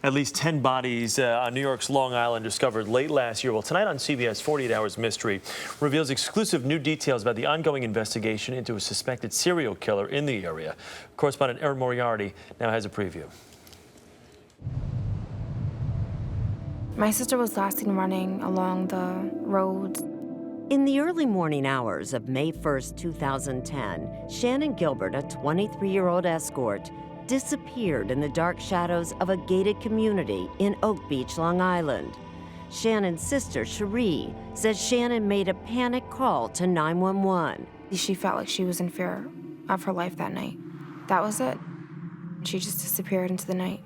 At least 10 bodies on New York's Long Island discovered late last year. Well, tonight on CBS, 48 Hours Mystery reveals exclusive new details about the ongoing investigation into a suspected serial killer in the area. Correspondent Erin Moriarty now has a preview. My sister was last seen running along the roads. In the early morning hours of May 1st, 2010, Shannon Gilbert, a 23-year-old escort, disappeared in the dark shadows of a gated community in Oak Beach, Long Island. Shannon's sister, Cherie, says Shannon made a panic call to 911. She felt like she was in fear of her life that night. That was it. She just disappeared into the night.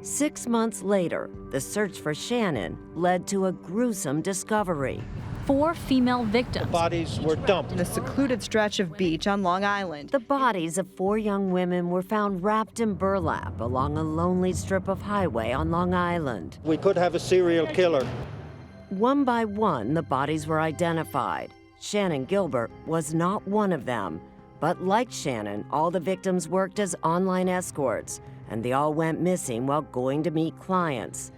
6 months later, the search for Shannon led to a gruesome discovery. 4 female victims. The bodies were dumped in a secluded stretch of beach on Long Island. The bodies of 4 young women were found wrapped in burlap along a lonely strip of highway on Long Island. We could have a serial killer. One by one, the bodies were identified. Shannon Gilbert was not one of them. But like Shannon, all the victims worked as online escorts, and they all went missing while going to meet clients.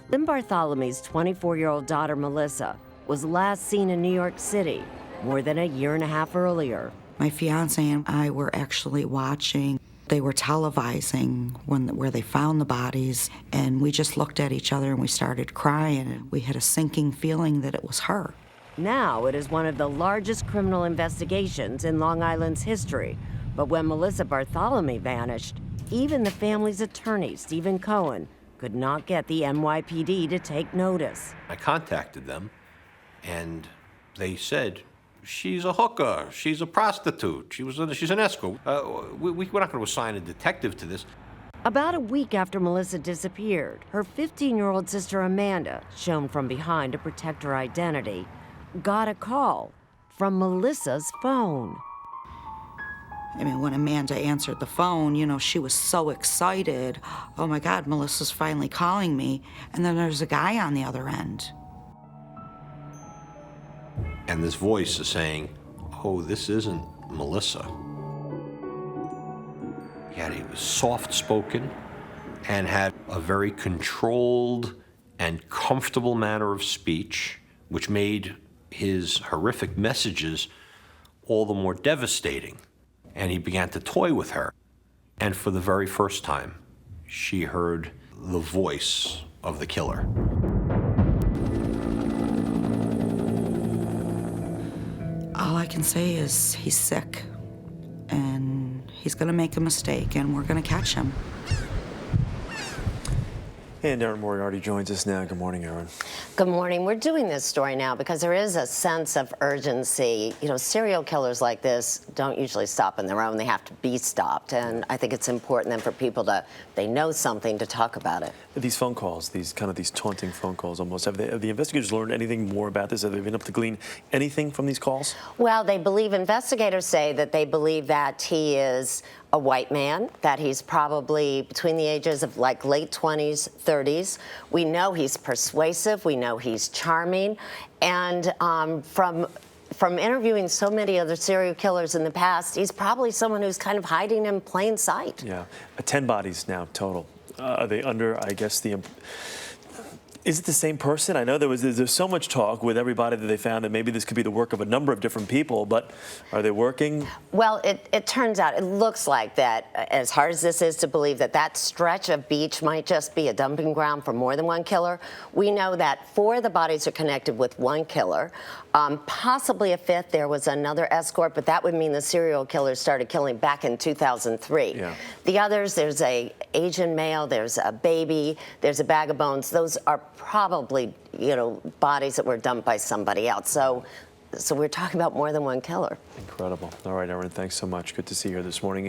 Lynn Bartholomew's 24-year-old daughter, Melissa, was last seen in New York City more than a year and a half earlier. My fiance and I were actually watching. They were televising where they found the bodies, and we just looked at each other and we started crying, and we had a sinking feeling that it was her. Now it is one of the largest criminal investigations in Long Island's history. But when Melissa Bartholomew vanished, even the family's attorney, Stephen Cohen, could not get the NYPD to take notice. I contacted them, and they said, she's a hooker, she's a prostitute, she's an escort. We're not going to assign a detective to this. About a week after Melissa disappeared, her 15-year-old sister Amanda, shown from behind to protect her identity, got a call from Melissa's phone. I mean, when Amanda answered the phone, you know, she was so excited. Oh my God, Melissa's finally calling me. And then there's a guy on the other end. And this voice is saying, oh, this isn't Melissa. Yet he was soft-spoken and had a very controlled and comfortable manner of speech, which made his horrific messages all the more devastating. And he began to toy with her. And for the very first time, she heard the voice of the killer. All I can say is he's sick, and he's gonna make a mistake, and we're gonna catch him. And Erin Moriarty joins us now. Good morning, Erin. Good morning. We're doing this story now because there is a sense of urgency. You know, serial killers like this don't usually stop on their own. They have to be stopped. And I think it's important then for people to, they know something, to talk about it. These phone calls, these taunting phone calls almost, have the investigators learned anything more about this? Have they been able to glean anything from these calls? Well, investigators say that they believe that he is a white man, that he's probably between the ages of like late 20s, 30s. We know he's persuasive. We know he's charming. And from interviewing so many other serial killers in the past, he's probably someone who's kind of hiding in plain sight. Yeah, 10 bodies now total. Are they under, I guess, is it the same person? I know there's so much talk with everybody that they found that maybe this could be the work of a number of different people, but are they working? Well, it turns out, it looks like that, as hard as this is to believe, that stretch of beach might just be a dumping ground for more than one killer. We know that 4 of the bodies are connected with one killer. Possibly a 5th. There was another escort, but that would mean the serial killer started killing back in 2003. Yeah. The others, there's a Asian male, there's a baby, there's a bag of bones. Those are probably, you know, bodies that were dumped by somebody else. So we're talking about more than one killer. Incredible. All right, Erin, thanks so much. Good to see you here this morning.